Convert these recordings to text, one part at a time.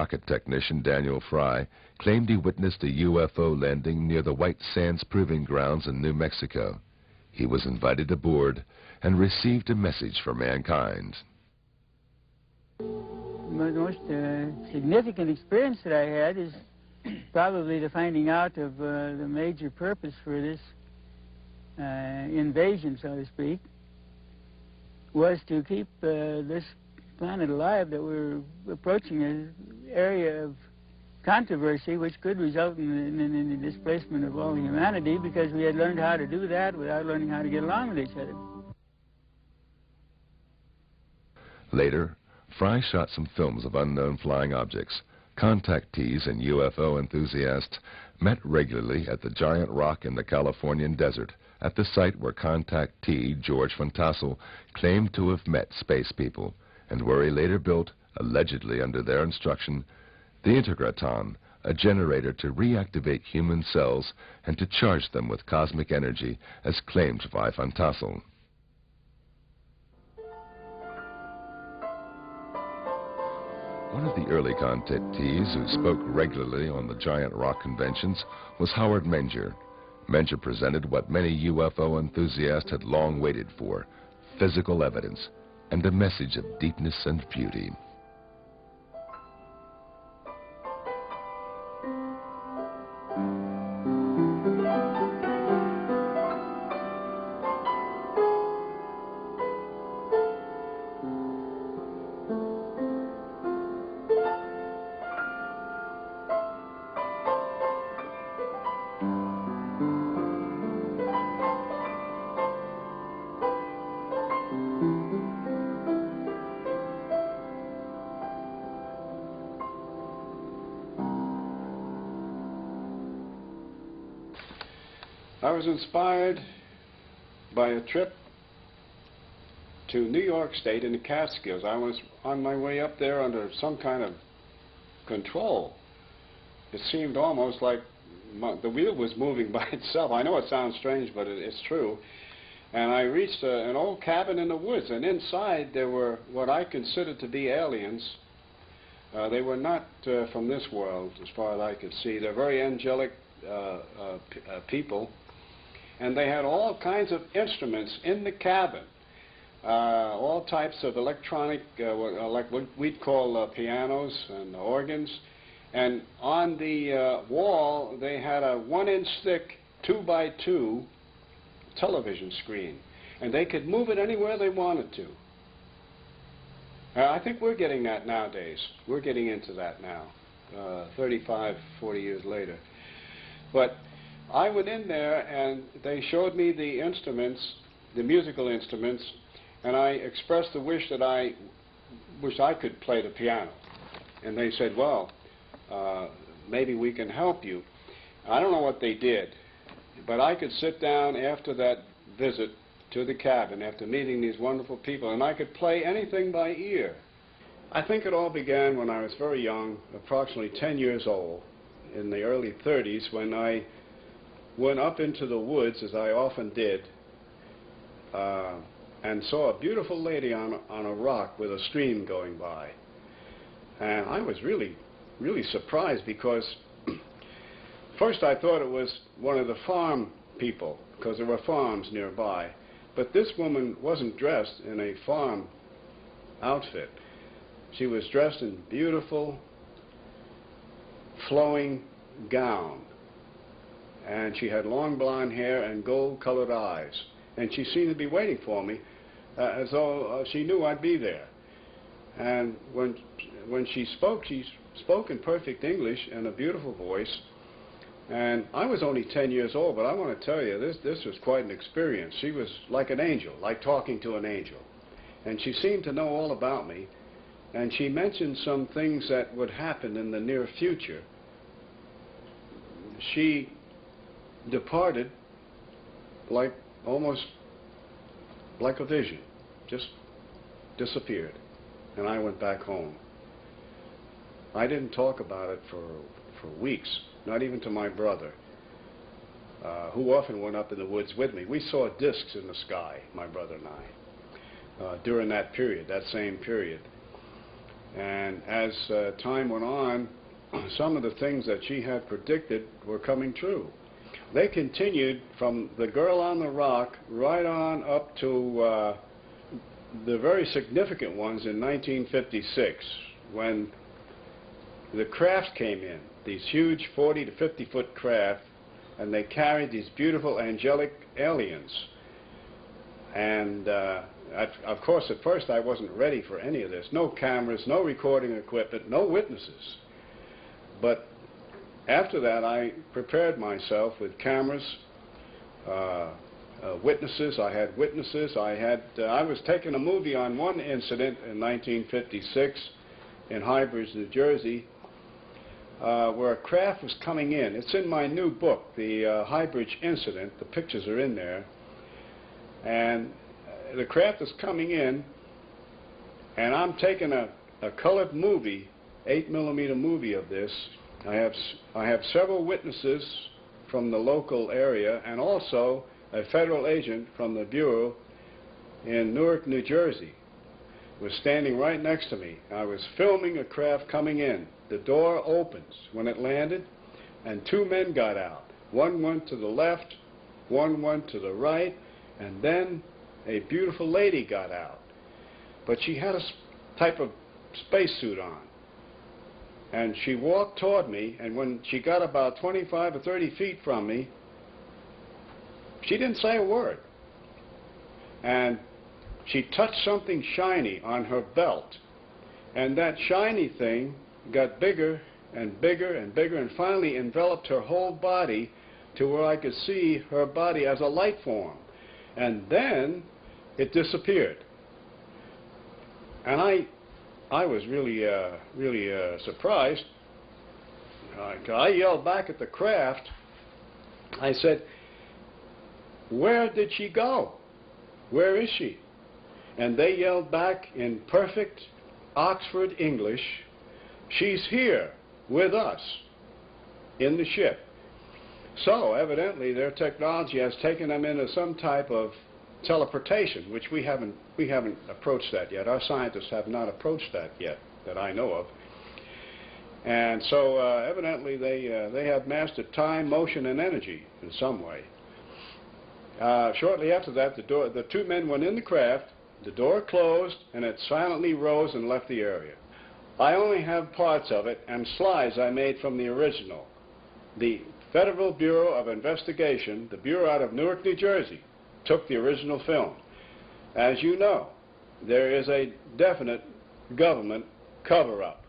rocket technician Daniel Fry claimed he witnessed a UFO landing near the White Sands Proving Grounds in New Mexico. He was invited aboard and received a message for mankind. The most significant experience that I had is probably the finding out of the major purpose for this invasion, so to speak, was to keep this planet alive, that we're approaching an area of controversy which could result in the displacement of all humanity, because we had learned how to do that without learning how to get along with each other. Later, Fry shot some films of unknown flying objects. Contactees and UFO enthusiasts met regularly at the giant rock in the Californian desert, at the site where contactee George Van Tassel claimed to have met space people, and where he later built, allegedly under their instruction, the Integraton, a generator to reactivate human cells and to charge them with cosmic energy, as claimed by Van Tassel. One of the early contactees who spoke regularly on the giant rock conventions was Howard Menger. Menger presented what many UFO enthusiasts had long waited for: physical evidence and a message of deepness and beauty. I was inspired by a trip to New York State in the Catskills. I was on my way up there under some kind of control. It seemed almost like the wheel was moving by itself. I know it sounds strange, but it's true. And I reached an old cabin in the woods, and inside there were what I considered to be aliens. They were not from this world, as far as I could see. They're very angelic people. And they had all kinds of instruments in the cabin, all types of electronic, like what we'd call pianos and organs. And on the wall, they had a 1-inch thick 2x2 television screen. And they could move it anywhere they wanted to. I think we're getting that nowadays. We're getting into that now, 35, 40 years later. But I went in there and they showed me the instruments, the musical instruments, and I expressed the wish that I wished I could play the piano. And they said, well, maybe we can help you. I don't know what they did, but I could sit down after that visit to the cabin, after meeting these wonderful people, and I could play anything by ear. I think it all began when I was very young, approximately 10 years old, in the early 30s, when I went up into the woods, as I often did, and saw a beautiful lady on a rock with a stream going by. And I was really surprised, because first I thought it was one of the farm people, because there were farms nearby. But this woman wasn't dressed in a farm outfit. She was dressed in beautiful, flowing gown. And she had long blonde hair and gold-colored eyes. And she seemed to be waiting for me, as though she knew I'd be there. And when she spoke in perfect English and a beautiful voice. And I was only 10 years old, but I want to tell you, this was quite an experience. She was like an angel, like talking to an angel. And she seemed to know all about me. And she mentioned some things that would happen in the near future. She departed almost like a vision, just disappeared, and I went back home. I didn't talk about it for weeks, not even to my brother, who often went up in the woods with me. We saw discs in the sky, my brother and I, during that period, that same period. And as time went on, some of the things that she had predicted were coming true. They continued from the girl on the rock right on up to the very significant ones in 1956, when the craft came in, these huge 40 to 50 foot craft, and they carried these beautiful angelic aliens. And of course, at first I wasn't ready for any of this. No cameras, no recording equipment, no witnesses. But after that, I prepared myself with cameras, witnesses. I had witnesses. I was taking a movie on one incident in 1956 in High Bridge, New Jersey, where a craft was coming in. It's in my new book, the High Bridge incident. The pictures are in there. And the craft is coming in, and I'm taking a colored movie, 8mm movie of this. I have several witnesses from the local area, and also a federal agent from the Bureau in Newark, New Jersey, was standing right next to me. I was filming a craft coming in. The door opens when it landed, and two men got out. One went to the left, one went to the right, and then a beautiful lady got out. But she had a type of spacesuit on. And she walked toward me, and when she got about 25 or 30 feet from me, she didn't say a word. And she touched something shiny on her belt. And that shiny thing got bigger and bigger and bigger, and finally enveloped her whole body to where I could see her body as a light form. And then it disappeared. And I was really surprised. I yelled back at the craft. I said, "Where did she go? Where is she?" And they yelled back in perfect Oxford English, "She's here with us in the ship." So evidently their technology has taken them into some type of teleportation, which we haven't approached that yet. Our scientists have not approached that yet, that I know of. And so evidently they have mastered time, motion, and energy in some way. Shortly after that, the two men went in the craft, the door closed, and it silently rose and left the area. I only have parts of it and slides I made from the original. The Federal Bureau of Investigation, the Bureau out of Newark, New Jersey, took the original film. As you know, there is a definite government cover-up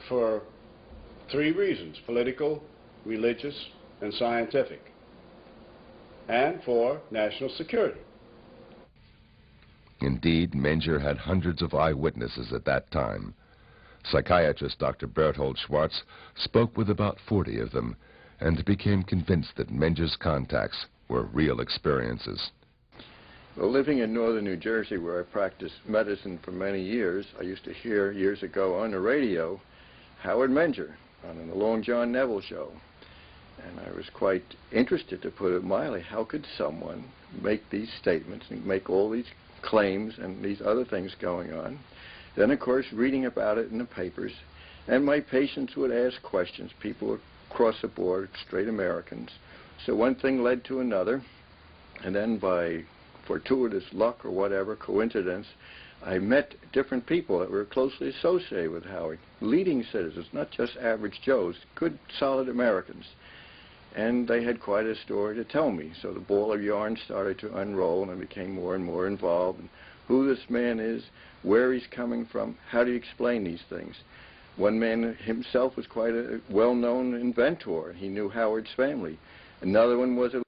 for three reasons: political, religious, and scientific, and for national security. Indeed, Menger had hundreds of eyewitnesses at that time. Psychiatrist Dr. Berthold Schwartz spoke with about 40 of them and became convinced that Menger's contacts were real experiences. Well, living in northern New Jersey, where I practiced medicine for many years, I used to hear years ago on the radio Howard Menger on the Long John Neville show. And I was quite interested, to put it mildly. How could someone make these statements and make all these claims and these other things going on? Then, of course, reading about it in the papers, and my patients would ask questions. People across the board, straight Americans. So one thing led to another, and then by fortuitous luck or whatever, coincidence, I met different people that were closely associated with Howard, leading citizens, not just average Joes, good, solid Americans. And they had quite a story to tell me. So the ball of yarn started to unroll, and I became more and more involved in who this man is, where he's coming from, how do you explain these things. One man himself was quite a well-known inventor. He knew Howard's family. Another one was a